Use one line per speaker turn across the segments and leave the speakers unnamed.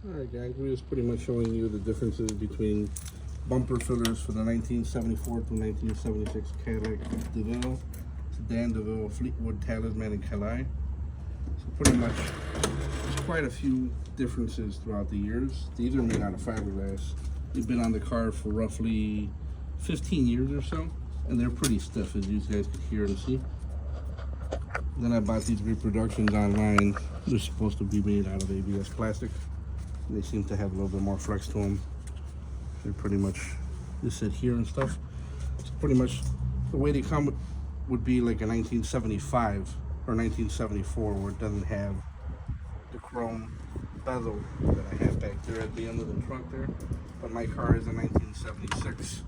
Alright guys, we're just pretty much showing you the differences between bumper fillers for the 1974 to 1976 Cadillac Deville, Sedan Deville, Fleetwood, Talisman, and Cadillac. So pretty much there's quite a few differences throughout the years. These are made out of fiberglass. They've been on the car for roughly 15 years or so, and they're pretty stiff, as you guys can hear and see. Then I bought these reproductions online. They're supposed to be made out of ABS plastic. They seem to have a little bit more flex to them. They're pretty much, they sit here and stuff. It's pretty much the way they come would be like a 1975 or 1974, where it doesn't have the chrome bezel that I have back there at the end of the trunk there. But my car is a 1976.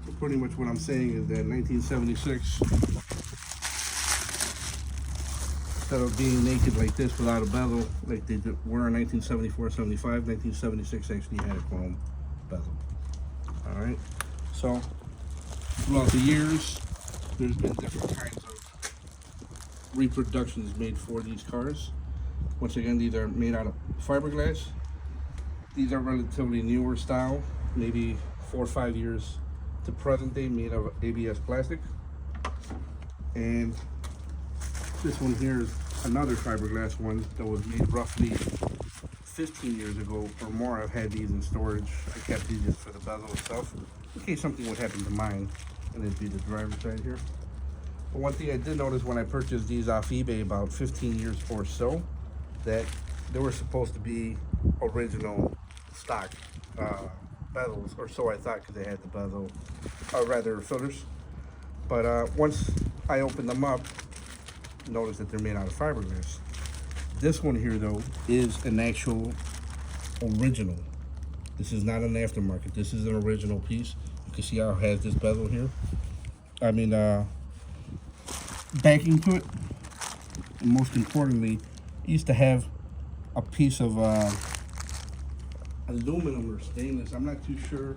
So pretty much what I'm saying is that 1976, instead of being naked like this without a bezel like they were in 1974, 75, 1976 actually had a chrome bezel. Alright, so throughout the years there's been different kinds of reproductions made for these cars. Once again, these are made out of fiberglass. These are relatively newer style, maybe 4 or 5 years to present day, made of ABS plastic. And this one here is another fiberglass one that was made roughly 15 years ago or more. I've had these in storage. I kept these just for the bezel itself, in case something would happen to mine, and it'd be the driver's side here. But one thing I did notice when I purchased these off eBay about 15 years or so, that they were supposed to be original stock bezels, or so I thought, because they had the bezel, rather fillers. But once I opened them up, notice that they're made out of fiberglass. This one here though is an actual original. This is not an aftermarket. This is an original piece. You can see how it has this bezel here. I mean, backing to it. And most importantly, it used to have a piece of aluminum or stainless. I'm not too sure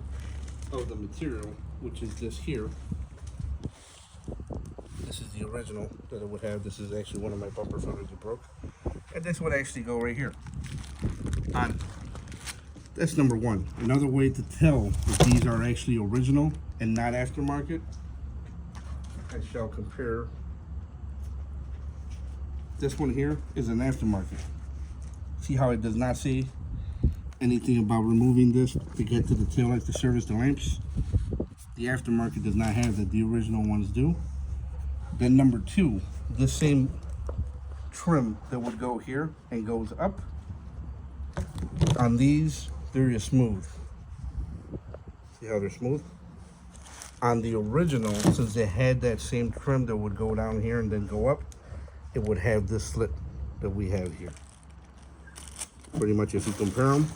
of the material, which is this here. This is the original that it would have. This is actually one of my bumper fillers that broke. And this would actually go right here. That's number one. Another way to tell if these are actually original and not aftermarket, I shall compare. This one here is an aftermarket. See how it does not say anything about removing this to get to the taillight to service the lamps? The aftermarket does not have that. The original ones do. Then number two, this same trim that would go here and goes up, on these, they're just smooth. See how they're smooth? On the original, since they had that same trim that would go down here and then go up, it would have this slit that we have here. Pretty much if you compare them,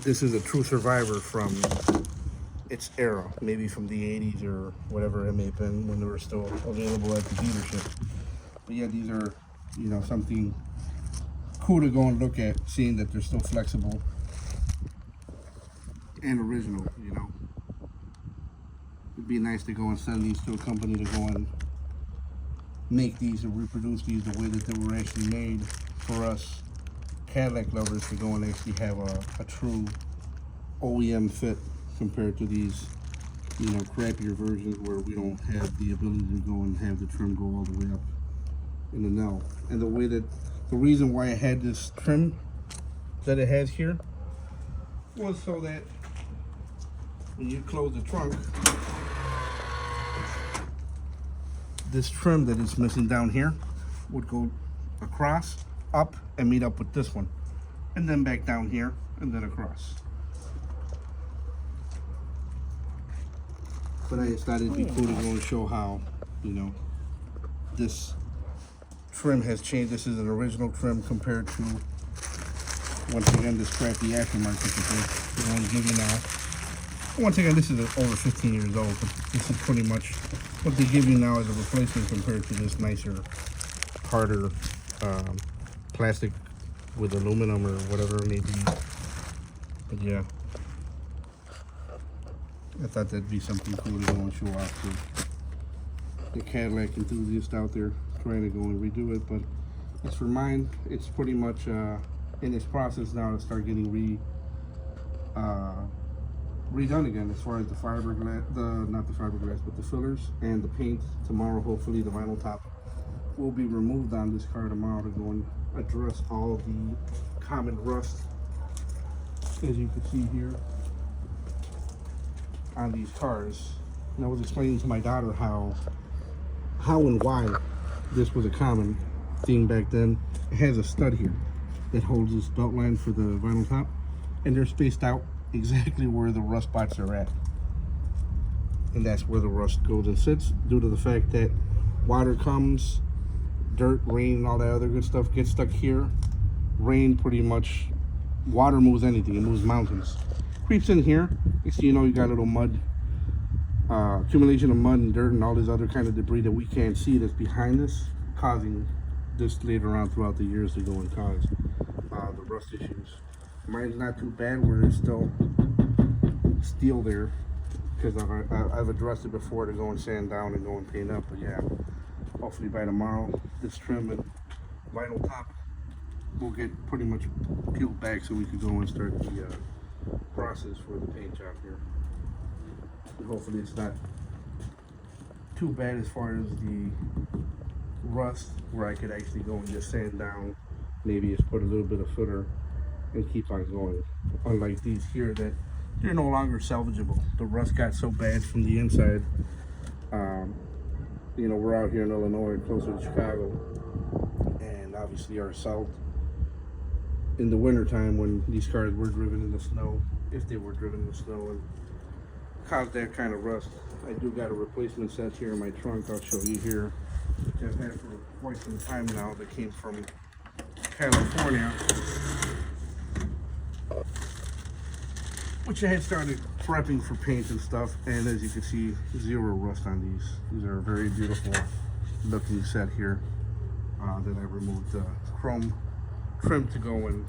this is a true survivor from its era, maybe from the 80s or whatever it may have been, when they were still available at the dealership. But yeah, these are, you know, something cool to go and look at, seeing that they're still flexible and original, you know. It'd be nice to go and send these to a company to go and make these or reproduce these the way that they were actually made for us Cadillac lovers, to go and actually have a true OEM fit, compared to these, you know, crappier versions where we don't have the ability to go and have the trim go all the way up in the nail. And the reason why I had this trim that it has here was so that when you close the trunk, this trim that is missing down here would go across, up, and meet up with this one, and then back down here, and then across. But I just thought it'd be cool to go and show how, you know, this trim has changed. This is an original trim compared to, once again, this crappy aftermarket that they want to give you now. Once again, this is over 15 years old, but this is pretty much what they give you now as a replacement compared to this nicer, harder plastic with aluminum or whatever it may be. But yeah, I thought that'd be something cool to go and show off to the Cadillac enthusiast out there trying to go and redo it. But As for mine, it's pretty much in its process now to start getting redone again, as far as the fiberglass, not the fiberglass, but the fillers and the paint. Tomorrow, hopefully, the vinyl top will be removed on this car tomorrow to go and address all the common rust, as you can see here on these cars. And I was explaining to my daughter how and why this was a common thing back then. It has a stud here that holds this belt line for the vinyl top, and they're spaced out exactly where the rust spots are at, and that's where the rust goes and sits, due to the fact that water comes, dirt, rain, and all that other good stuff gets stuck here. Rain pretty much, water moves anything, it moves mountains, creeps in here. Next thing you know, you got a little mud, accumulation of mud and dirt and all this other kind of debris that we can't see that's behind us, causing this later on throughout the years to go and cause the rust issues. Mine's not too bad where there's still steel there, because I've addressed it before to go and sand down and go and paint up. But yeah, hopefully by tomorrow this trim and vinyl top will get pretty much peeled back so we can go and start the process for the paint job here. And hopefully it's not too bad as far as the rust, where I could actually go and just sand down, maybe just put a little bit of footer and keep on going. Unlike these here, that they're no longer salvageable. The rust got so bad from the inside. You know, we're out here in Illinois, closer to Chicago, and obviously our south, in the winter time when these cars were driven in the snow, if they were driven in the snow, and caused that kind of rust. I do got a replacement set here in my trunk. I'll show you here, which I've had for quite some time now, that came from California, which I had started prepping for paint and stuff, and as you can see, zero rust on these. These are a very beautiful looking set here that I removed the chrome trim to go and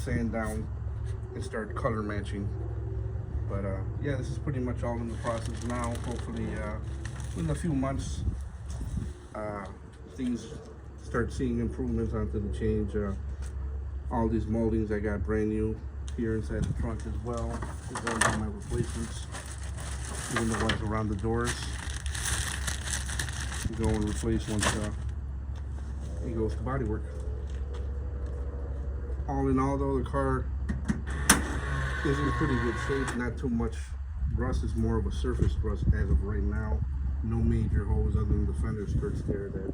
sand down and start color matching. But yeah, this is pretty much all in the process now. Hopefully in a few months things start seeing improvements onto the change. All these moldings I got brand new here inside the trunk as well. These are my replacements, even the ones around the doors. Go and replace once it goes to body work. All in all though, the car is in pretty good shape. Not too much rust, is more of a surface rust as of right now. No major holes other than the fender skirts there that,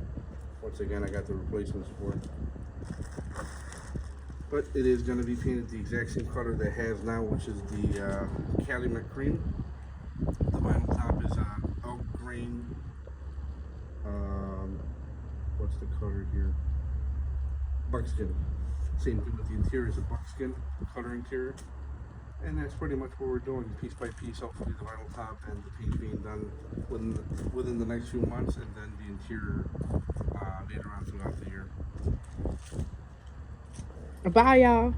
once again, I got the replacements for. But it is going to be painted the exact same color that it has now, which is the Cadillac cream. The vinyl top is oak green. What's the color here? Buckskin. Same thing with the interior, is a buckskin color interior. And that's pretty much what we're doing, piece by piece. Hopefully the vinyl top and the paint being done within the next few months, and then the interior later on throughout the year.
Bye, y'all.